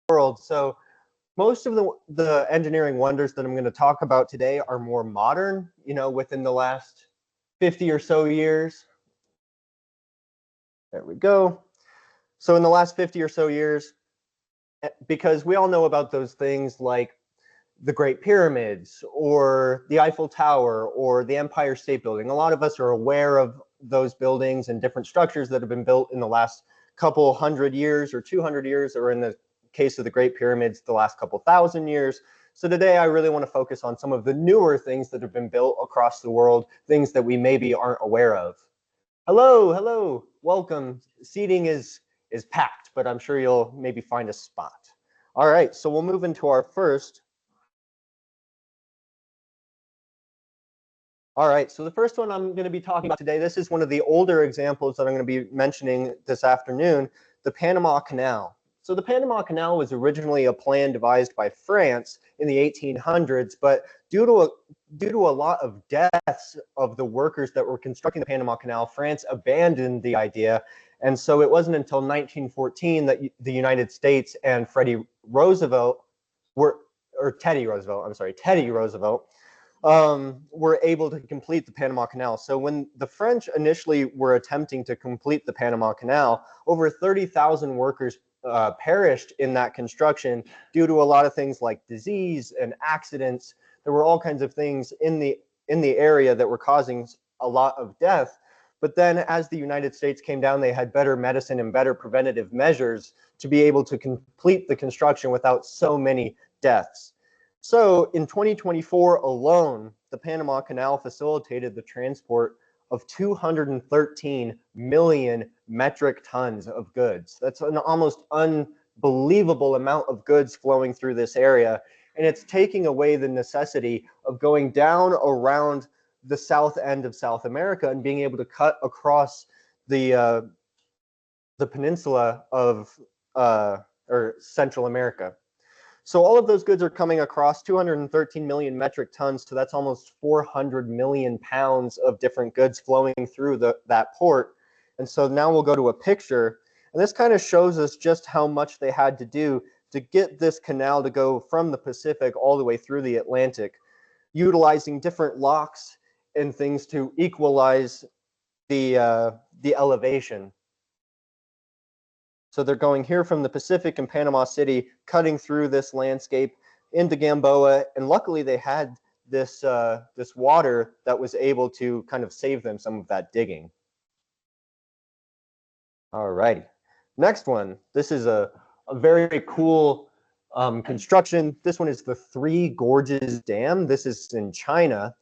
world. So most of the engineering wonders that I'm going to talk about today are more modern, within the last 50 or so years. There we go. So in the last 50 or so years, because we all know about those things like the Great Pyramids or the Eiffel Tower or the Empire State Building. A lot of us are aware of those buildings and different structures that have been built in the last couple hundred years or 200 years, or in the case of the Great Pyramids, the last couple thousand years. So today I really want to focus on some of the newer things that have been built across the world, things that we maybe aren't aware of. Hello, welcome. Seating is packed, but I'm sure you'll maybe find a spot. All right, so we'll move into our first. All right, so the first one I'm going to be talking about today, this is one of the older examples that I'm going to be mentioning this afternoon, the Panama Canal. So the Panama Canal was originally a plan devised by France in the 1800s, but due to a lot of deaths of the workers that were constructing the Panama Canal, France abandoned the idea. And so it wasn't until 1914 that the United States and Teddy Roosevelt were able to complete the Panama Canal. So when the French initially were attempting to complete the Panama Canal, over 30,000 workers perished in that construction due to a lot of things like disease and accidents. There were all kinds of things in the area that were causing a lot of death. But then as the United States came down, they had better medicine and better preventative measures to be able to complete the construction without so many deaths. So in 2024 alone, the Panama Canal facilitated the transport of 213 million metric tons of goods. That's an almost unbelievable amount of goods flowing through this area. And it's taking away the necessity of going down around the south end of South America and being able to cut across the peninsula of or Central America. So all of those goods are coming across 213 million metric tons, so that's almost 400 million pounds of different goods flowing through that port. And so now we'll go to a picture, and this kind of shows us just how much they had to do to get this canal to go from the Pacific all the way through the Atlantic, utilizing different locks and things to equalize the elevation. So they're going here from the Pacific and Panama City, cutting through this landscape into Gamboa, and luckily they had this water that was able to kind of save them some of that digging. All righty, next one. This is a very cool construction. This one is the Three Gorges Dam. This is in China.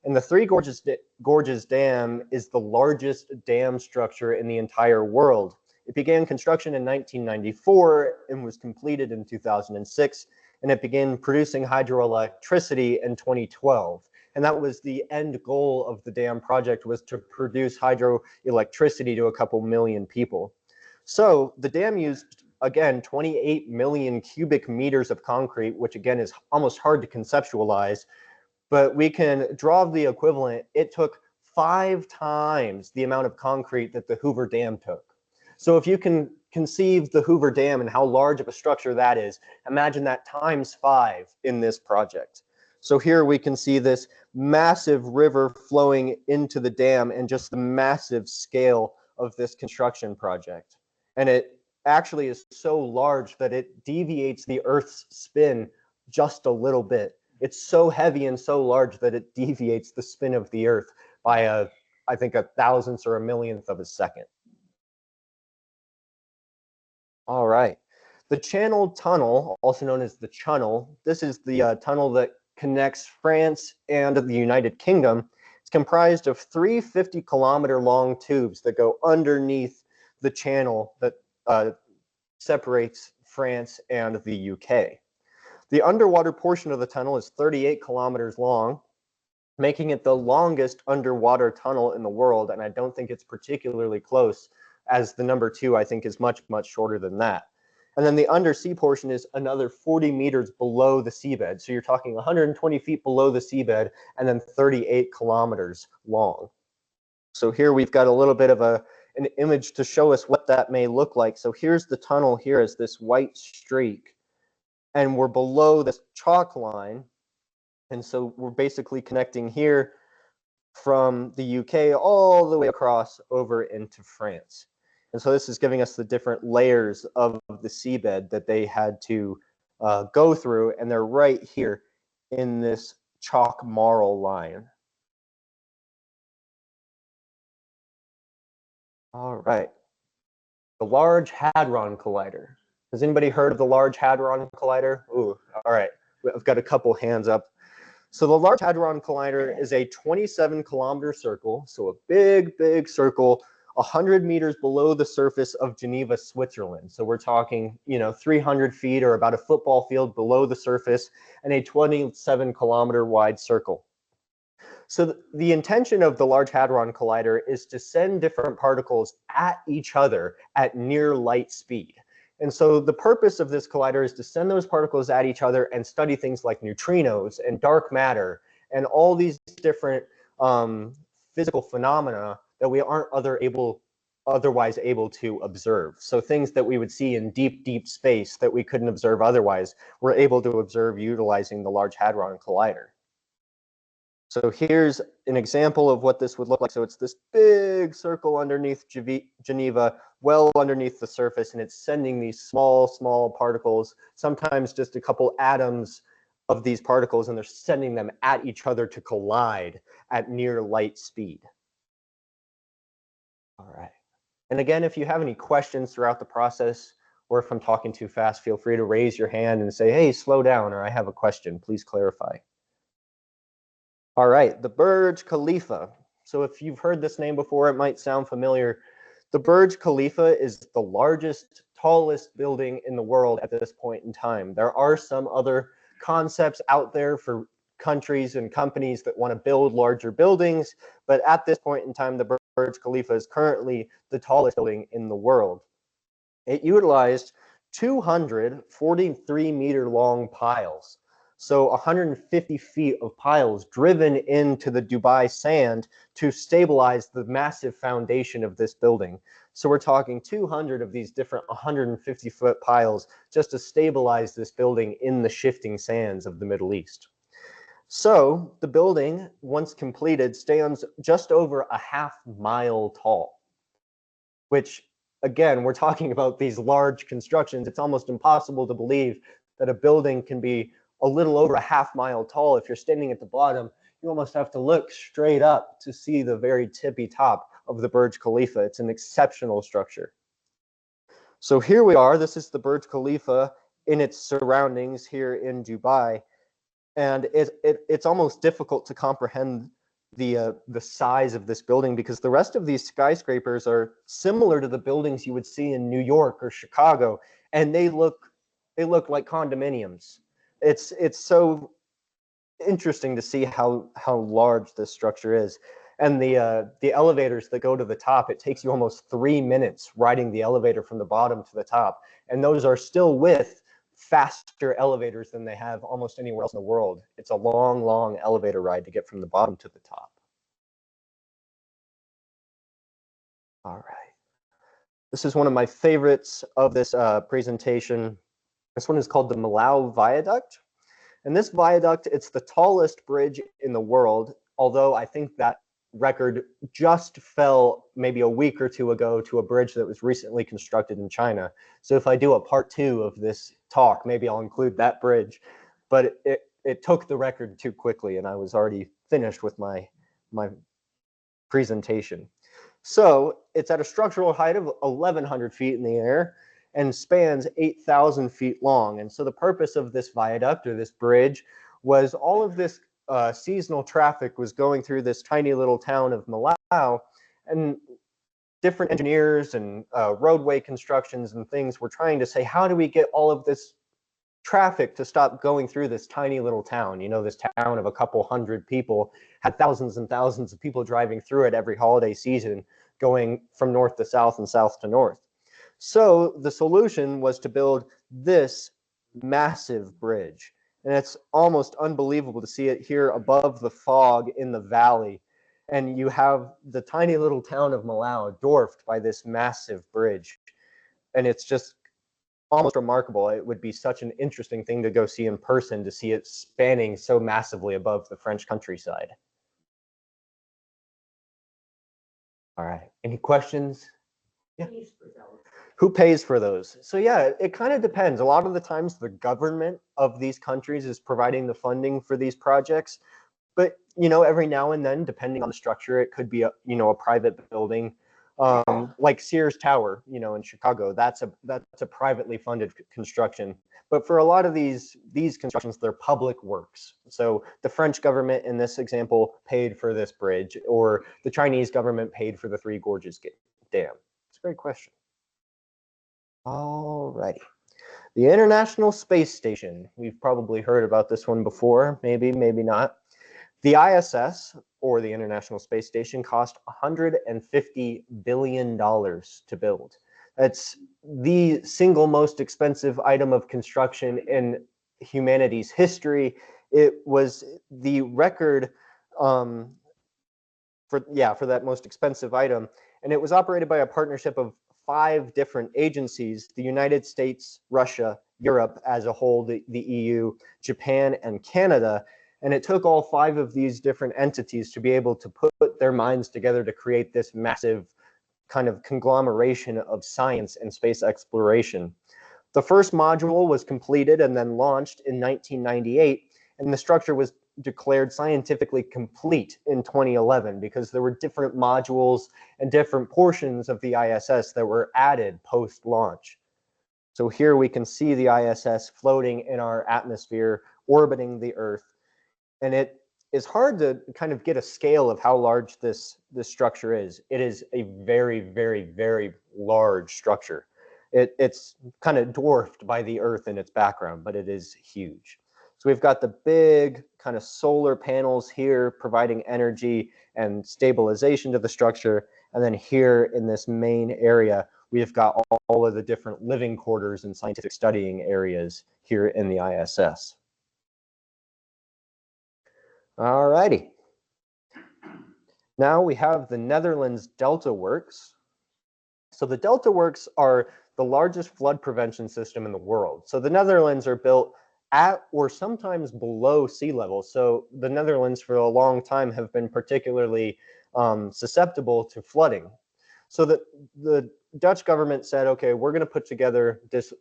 And the Three Gorges Dam is the largest dam structure in the entire world. It began construction in 1994 and was completed in 2006, and it began producing hydroelectricity in 2012. And that was the end goal of the dam project, was to produce hydroelectricity to a couple million people. So the dam used, again, 28 million cubic meters of concrete, which again is almost hard to conceptualize, but we can draw the equivalent. It took 5 times the amount of concrete that the Hoover Dam took. So if you can conceive the Hoover Dam and how large of a structure that is, imagine that times 5 in this project. So here we can see this massive river flowing into the dam and just the massive scale of this construction project. And it actually is so large that it deviates the Earth's spin just a little bit. It's so heavy and so large that it deviates the spin of the Earth by I think a thousandth or a millionth of a second. All right. The Channel Tunnel, also known as the Channel, this is the tunnel that connects France and the United Kingdom. It's comprised of 3 50-kilometer long tubes that go underneath the channel that separates France and the UK. The underwater portion of the tunnel is 38 kilometers long, making it the longest underwater tunnel in the world, and I don't think it's particularly close, as the number 2 I think is much, much shorter than that. And then the undersea portion is another 40 meters below the seabed. So you're talking 120 feet below the seabed and then 38 kilometers long. So here we've got a little bit of an image to show us what that may look like. So here's the tunnel here as this white streak. and we're below this chalk line. And so we're basically connecting here from the UK all the way across over into France. And so this is giving us the different layers of the seabed that they had to go through, and they're right here in this chalk marl line. All right. The Large Hadron Collider. Has anybody heard of the Large Hadron Collider? Ooh, all right. I've got a couple hands up. So the Large Hadron Collider is a 27-kilometer circle, so a big, big circle, 100 meters below the surface of Geneva, Switzerland. So we're talking, 300 feet or about a football field below the surface, and a 27-kilometer wide circle. So the intention of the Large Hadron Collider is to send different particles at each other at near light speed. And so the purpose of this collider is to send those particles at each other and study things like neutrinos and dark matter and all these different physical phenomena that we aren't otherwise able to observe. So things that we would see in deep, deep space that we couldn't observe otherwise, we're able to observe utilizing the Large Hadron Collider. So here's an example of what this would look like. So it's this big circle underneath Geneva, well underneath the surface, and it's sending these small, small particles, sometimes just a couple atoms of these particles, and they're sending them at each other to collide at near light speed. All right. And again, if you have any questions throughout the process, or if I'm talking too fast, feel free to raise your hand and say, hey, slow down, or I have a question, please clarify. All right, the Burj Khalifa. So if you've heard this name before, it might sound familiar. The Burj Khalifa is the largest, tallest building in the world at this point in time. There are some other concepts out there for countries and companies that want to build larger buildings, but at this point in time, the Burj Khalifa is currently the tallest building in the world. It utilized 243-meter long piles. So 150 feet of piles driven into the Dubai sand to stabilize the massive foundation of this building. So we're talking 200 of these different 150-foot piles just to stabilize this building in the shifting sands of the Middle East. So the building, once completed, stands just over a half-mile tall, which, again, we're talking about these large constructions. It's almost impossible to believe that a building can be a little over a half-mile tall. If you're standing at the bottom, you almost have to look straight up to see the very tippy top of the Burj Khalifa. It's an exceptional structure. So here we are. This is the Burj Khalifa in its surroundings here in Dubai. And it's almost difficult to comprehend the size of this building, because the rest of these skyscrapers are similar to the buildings you would see in New York or Chicago, and they look like condominiums. It's so interesting to see how large this structure is. And the elevators that go to the top, it takes you almost 3 minutes riding the elevator from the bottom to the top. And those are still with faster elevators than they have almost anywhere else in the world. It's a long, long elevator ride to get from the bottom to the top. All right. This is one of my favorites of this presentation. This one is called the Malau Viaduct. And this viaduct, it's the tallest bridge in the world, although I think that record just fell maybe a week or two ago to a bridge that was recently constructed in China. So if I do a part 2 of this talk, maybe I'll include that bridge. But it took the record too quickly, and I was already finished with my presentation. So it's at a structural height of 1,100 feet in the air and spans 8,000 feet long. And so the purpose of this viaduct, or this bridge, was all of this seasonal traffic was going through this tiny little town of Malau, and different engineers and roadway constructions and things were trying to say, how do we get all of this traffic to stop going through this tiny little town? You know, this town of a couple hundred people had thousands and thousands of people driving through it every holiday season, going from north to south and south to north. So the solution was to build this massive bridge. And it's almost unbelievable to see it here above the fog in the valley. And you have the tiny little town of Malau dwarfed by this massive bridge. And it's just almost remarkable. It would be such an interesting thing to go see in person, to see it spanning so massively above the French countryside. All right, any questions? Yeah. Who pays for those? So yeah, it kind of depends. A lot of the times the government of these countries is providing the funding for these projects. But every now and then, depending on the structure, it could be a private building, like Sears Tower, in Chicago. That's a privately funded construction. But for a lot of these constructions, they're public works. So the French government, in this example, paid for this bridge, or the Chinese government paid for the Three Gorges Dam. It's a great question. All righty. The International Space Station. We've probably heard about this one before, maybe not. The ISS, or the International Space Station, cost $150 billion to build. That's the single most expensive item of construction in humanity's history. It was the record for that most expensive item, and it was operated by a partnership of 5 different agencies: the United States, Russia, Europe as a whole, the EU, Japan, and Canada. And it took all 5 of these different entities to be able to put their minds together to create this massive kind of conglomeration of science and space exploration. The first module was completed and then launched in 1998, and the structure was declared scientifically complete in 2011 because there were different modules and different portions of the ISS that were added post-launch. So here we can see the ISS floating in our atmosphere, orbiting the Earth. And it is hard to kind of get a scale of how large this structure is. It is a very, very, very large structure. It's kind of dwarfed by the Earth in its background, but it is huge. So we've got the big kind of solar panels here providing energy and stabilization to the structure. And then here in this main area, we've got all of the different living quarters and scientific studying areas here in the ISS. All righty. Now we have the Netherlands Delta Works. So the Delta Works are the largest flood prevention system in the world. So the Netherlands are built at or sometimes below sea level. So the Netherlands for a long time have been particularly susceptible to flooding. So the Dutch government said, okay, we're going to put together this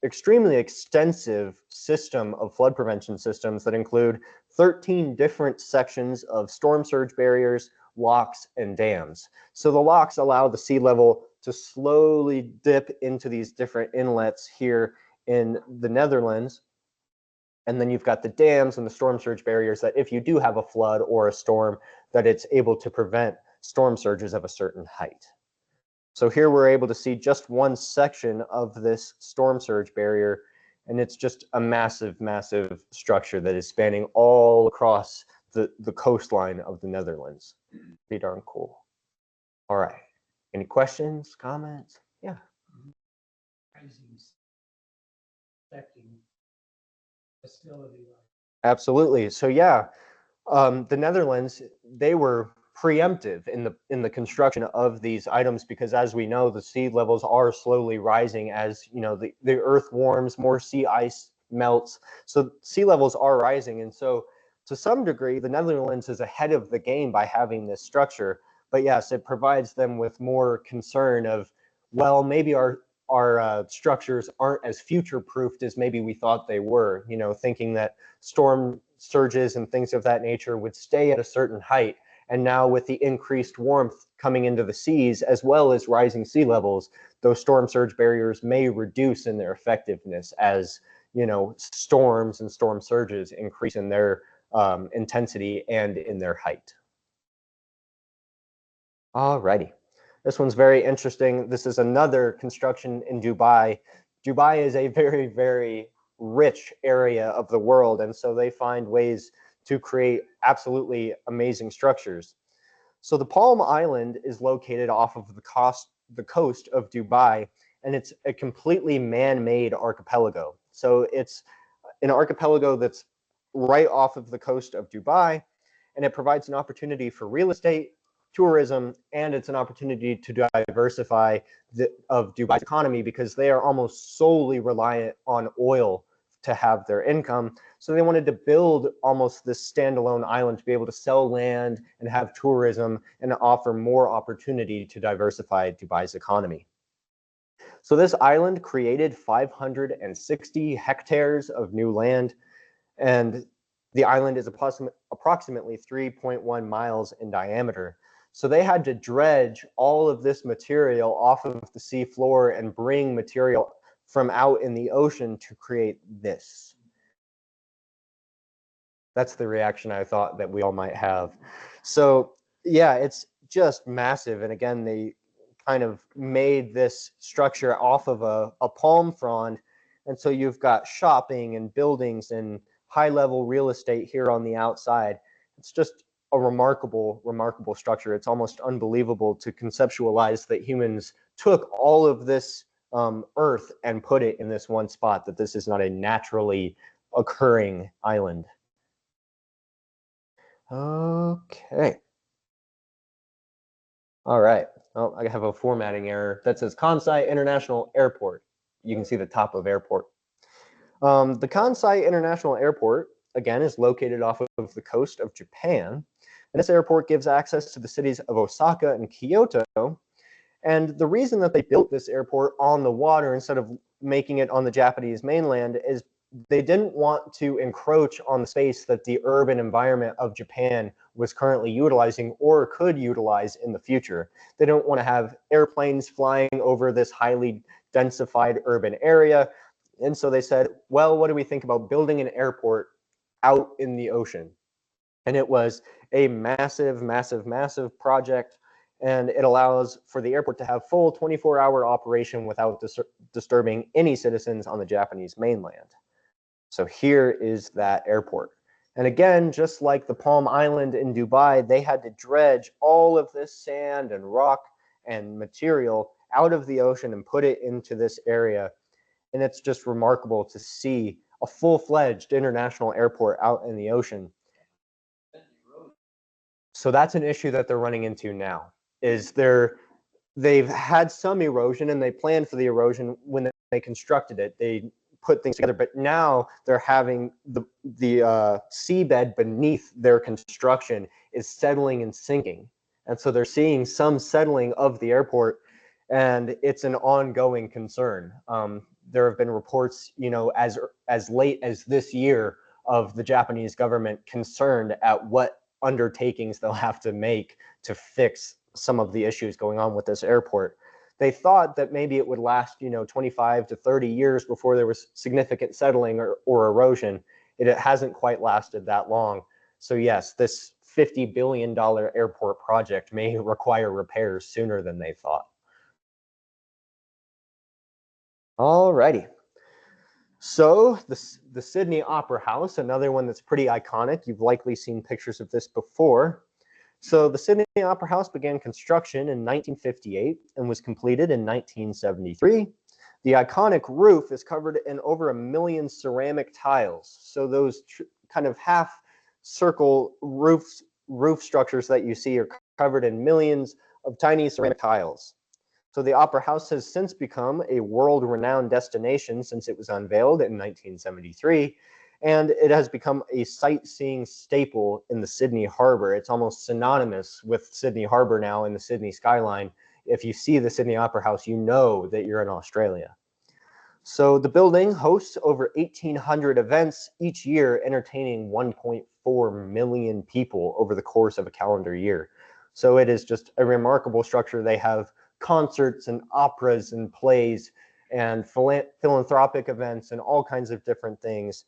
extremely extensive system of flood prevention systems that include 13 different sections of storm surge barriers, locks, and dams. So the locks allow the sea level to slowly dip into these different inlets here in the Netherlands. And then you've got the dams and the storm surge barriers that if you do have a flood or a storm, that it's able to prevent storm surges of a certain height. So here we're able to see just one section of this storm surge barrier, and it's just a massive, massive structure that is spanning all across the coastline of the Netherlands. Pretty darn cool. All right. Any questions, comments? Yeah. Absolutely. So yeah, the Netherlands, they were preemptive in the construction of these items because, as we know, the sea levels are slowly rising as the Earth warms, more sea ice melts. So sea levels are rising, and so to some degree, the Netherlands is ahead of the game by having this structure. But yes, it provides them with more concern of, well, maybe our structures aren't as future-proofed as maybe we thought they were. Thinking that storm surges and things of that nature would stay at a certain height. And now with the increased warmth coming into the seas, as well as rising sea levels, those storm surge barriers may reduce in their effectiveness as, storms and storm surges increase in their intensity and in their height. Alrighty. This one's very interesting. This is another construction in Dubai. Dubai is a very, very rich area of the world, and so they find ways to create absolutely amazing structures. So the Palm Island is located off of the coast of Dubai, and it's a completely man-made archipelago. So it's an archipelago that's right off of the coast of Dubai, and it provides an opportunity for real estate, tourism, and it's an opportunity to diversify of Dubai's economy, because they are almost solely reliant on oil to have their income. So they wanted to build almost this standalone island to be able to sell land and have tourism and offer more opportunity to diversify Dubai's economy. So this island created 560 hectares of new land, and the island is approximately 3.1 miles in diameter. So they had to dredge all of this material off of the sea floor and bring material from out in the ocean to create this. That's the reaction I thought that we all might have. So yeah, it's just massive. And again, they kind of made this structure off of a palm frond. And so you've got shopping and buildings and high-level real estate here on the outside. It's just a remarkable, remarkable structure. It's almost unbelievable to conceptualize that humans took all of this earth and put it in this one spot, that this is not a naturally occurring island. Okay. All right. Oh, I have a formatting error that says Kansai International Airport. You can see the top of airport. The Kansai International Airport, again, is located off of the coast of Japan. And this airport gives access to the cities of Osaka and Kyoto. And the reason that they built this airport on the water instead of making it on the Japanese mainland is they didn't want to encroach on the space that the urban environment of Japan was currently utilizing or could utilize in the future. They don't want to have airplanes flying over this highly densified urban area. And so they said, well, what do we think about building an airport out in the ocean? And it was a massive, massive, massive project. And it allows for the airport to have full 24-hour operation without disturbing any citizens on the Japanese mainland. So here is that airport. And again, just like the Palm Island in Dubai, they had to dredge all of this sand and rock and material out of the ocean and put it into this area. And it's just remarkable to see a full-fledged international airport out in the ocean. So that's an issue that they're running into now, is they've had some erosion, and they planned for the erosion when they constructed it. They put things together, but now they're having the seabed beneath their construction is settling and sinking. And so they're seeing some settling of the airport, and it's an ongoing concern. There have been reports, as late as this year, of the Japanese government concerned at what undertakings they'll have to make to fix some of the issues going on with this airport. They thought that maybe it would last, 25 to 30 years before there was significant settling or erosion. It hasn't quite lasted that long. So yes, this $50 billion airport project may require repairs sooner than they thought. All righty. So the Sydney Opera House, another one that's pretty iconic. You've likely seen pictures of this before. So the Sydney Opera House began construction in 1958 and was completed in 1973. The iconic roof is covered in over 1 million ceramic tiles. So those kind of half circle roof structures that you see are covered in millions of tiny ceramic tiles. So the Opera House has since become a world-renowned destination since it was unveiled in 1973. And it has become a sightseeing staple in the Sydney Harbor. It's almost synonymous with Sydney Harbor now in the Sydney skyline. If you see the Sydney Opera House, you know that you're in Australia. So the building hosts over 1,800 events each year, entertaining 1.4 million people over the course of a calendar year. So it is just a remarkable structure. They have concerts and operas and plays and philanthropic events and all kinds of different things.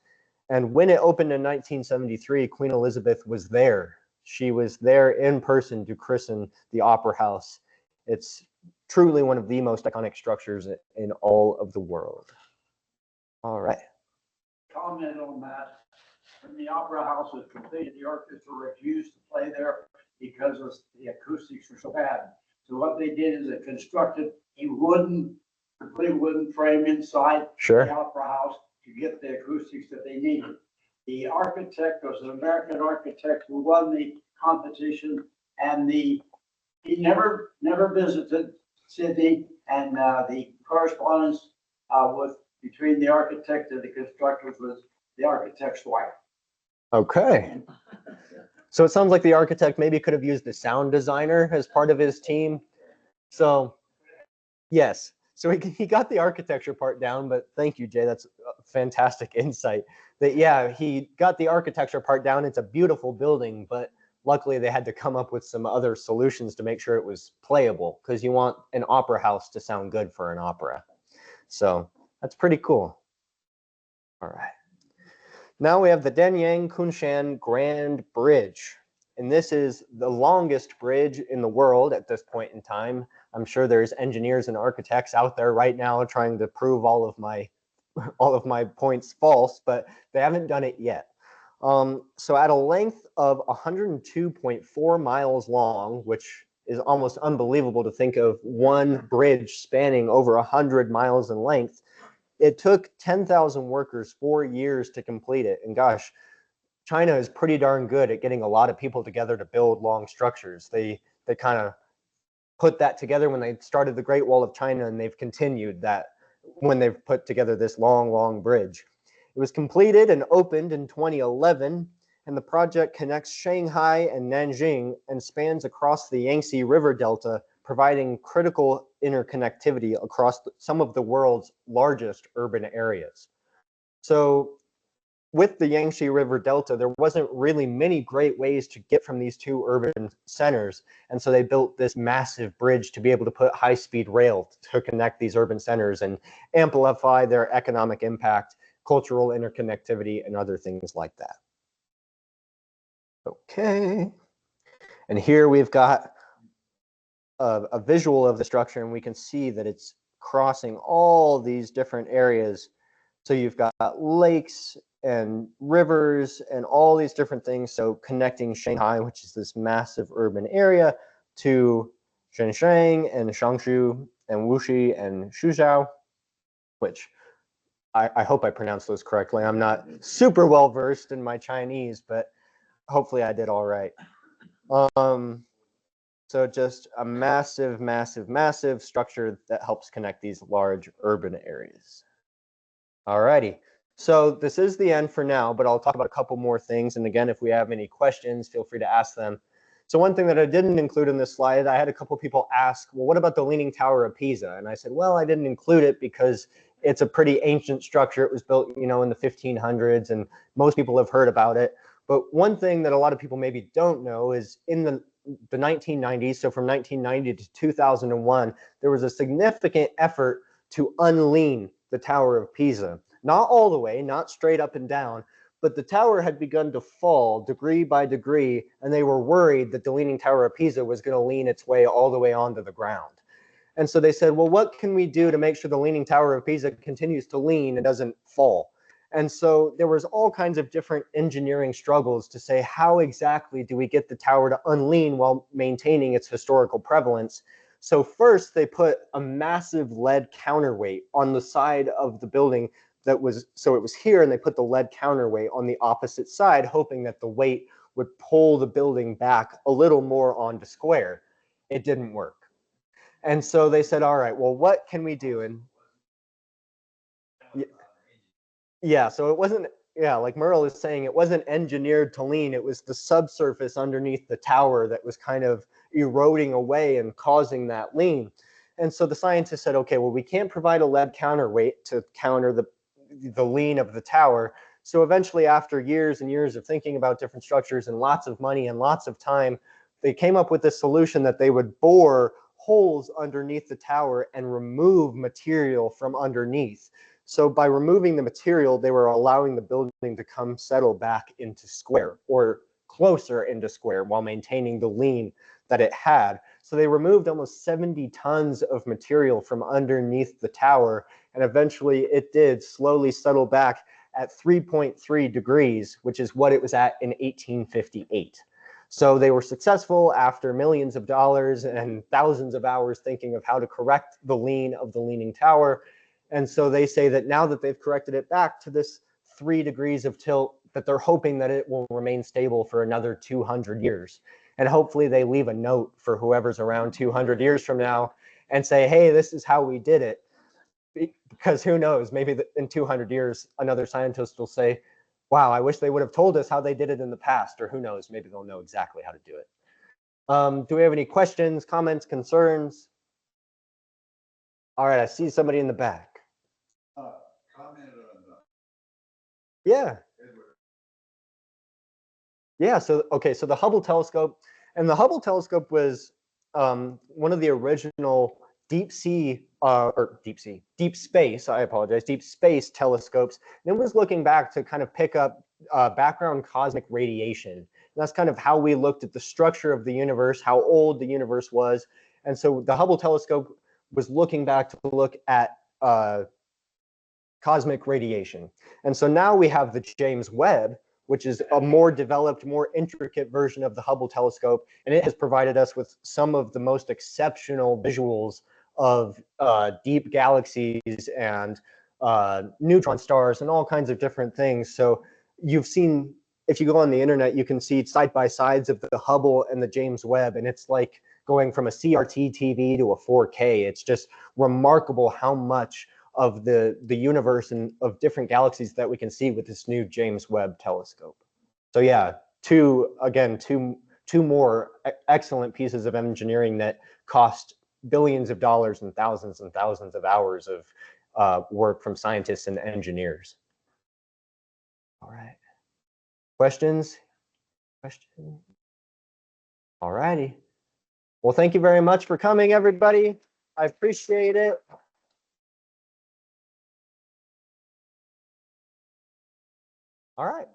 And when it opened in 1973, Queen Elizabeth was there. She was there in person to christen the Opera House. It's truly one of the most iconic structures in all of the world. All right. Comment on that. When the Opera House was completed, the orchestra refused to play there because the acoustics were so bad. So what they did is they constructed a complete wooden frame inside the Opera House to get the acoustics that they needed. The architect was an American architect who won the competition, and the he never visited Sydney, and the correspondence between the architect and the constructors was the architect's wife. Okay. So it sounds like the architect maybe could have used the sound designer as part of his team. So yes, so he got the architecture part down, but thank you, Jay. That's a fantastic insight. That yeah, he got the architecture part down. It's a beautiful building, but luckily they had to come up with some other solutions to make sure it was playable, because you want an opera house to sound good for an opera. So that's pretty cool. All right. Now we have the Danyang Kunshan Grand Bridge. And this is the longest bridge in the world at this point in time. I'm sure there's engineers and architects out there right now trying to prove all of my points false, but they haven't done it yet. So at a length of 102.4 miles long, which is almost unbelievable to think of one bridge spanning over 100 miles in length, it took 10,000 workers 4 years to complete it. And gosh, China is pretty darn good at getting a lot of people together to build long structures. They kind of put that together when they started the Great Wall of China, and they've continued that when they've put together this long bridge. It was completed and opened in 2011, and the project connects Shanghai and Nanjing and spans across the Yangtze River Delta, providing critical interconnectivity across some of the world's largest urban areas. So with the Yangtze River Delta, there wasn't really many great ways to get from these two urban centers. And so they built this massive bridge to be able to put high-speed rail to connect these urban centers and amplify their economic impact, cultural interconnectivity, and other things like that. Okay. And here we've got a visual of the structure, and we can see that it's crossing all these different areas. So you've got lakes and rivers and all these different things. So connecting Shanghai, which is this massive urban area, to Shenzhen and Changshu and Wuxi and Suzhou, which I hope I pronounced those correctly. I'm not super well versed in my Chinese, but hopefully I did all right. So just a massive structure that helps connect these large urban areas. Alrighty. So this is the end for now, but I'll talk about a couple more things. And again, if we have any questions, feel free to ask them. So one thing that I didn't include in this slide, I had a couple people ask, well, what about the Leaning Tower of Pisa? And I said, well, I didn't include it because it's a pretty ancient structure. It was built, in the 1500s, and most people have heard about it. But one thing that a lot of people maybe don't know is in the 1990s, so from 1990 to 2001, there was a significant effort to unlean the Tower of Pisa. Not all the way, not straight up and down, but the tower had begun to fall degree by degree, and they were worried that the Leaning Tower of Pisa was going to lean its way all the way onto the ground. And so they said, well, what can we do to make sure the Leaning Tower of Pisa continues to lean and doesn't fall? And so there was all kinds of different engineering struggles to say, how exactly do we get the tower to unlean while maintaining its historical prevalence? So first they put a massive lead counterweight on the side of the building so it was here, and they put the lead counterweight on the opposite side, hoping that the weight would pull the building back a little more onto square. It didn't work. And so they said, all right, well, what can we do? And yeah, so it wasn't, like Merle is saying, it wasn't engineered to lean. It was the subsurface underneath the tower that was kind of eroding away and causing that lean. And so the scientists said, okay, well, we can't provide a lead counterweight to counter the lean of the tower. So eventually, after years and years of thinking about different structures and lots of money and lots of time, they came up with this solution that they would bore holes underneath the tower and remove material from underneath. So by removing the material, they were allowing the building to come settle back into square, or closer into square, while maintaining the lean that it had. So they removed almost 70 tons of material from underneath the tower, and eventually it did slowly settle back at 3.3 degrees, which is what it was at in 1858. So they were successful after millions of dollars and thousands of hours thinking of how to correct the lean of the Leaning Tower. And so they say that now that they've corrected it back to this 3 degrees of tilt, that they're hoping that it will remain stable for another 200 years. And hopefully they leave a note for whoever's around 200 years from now and say, hey, this is how we did it. Because who knows, maybe in 200 years, another scientist will say, wow, I wish they would have told us how they did it in the past, or who knows, maybe they'll know exactly how to do it. Do we have any questions, comments, concerns? All right, I see somebody in the back. Commented on Yeah. Edward. Yeah, so okay, so the Hubble telescope, and the Hubble telescope was one of the original deep space, I apologize, deep space telescopes. And it was looking back to kind of pick up background cosmic radiation. And that's kind of how we looked at the structure of the universe, how old the universe was. And so the Hubble telescope was looking back to look at cosmic radiation. And so now we have the James Webb, which is a more developed, more intricate version of the Hubble telescope, and it has provided us with some of the most exceptional visuals of deep galaxies and neutron stars and all kinds of different things. So you've seen, if you go on the internet, you can see side-by-sides of the Hubble and the James Webb, and it's like going from a CRT TV to a 4K. It's just remarkable how much of the universe and of different galaxies that we can see with this new James Webb telescope. So yeah, two more excellent pieces of engineering that cost billions of dollars and thousands of hours of work from scientists and engineers. All right. Questions? Questions? All righty. Well, thank you very much for coming, everybody. I appreciate it. All right.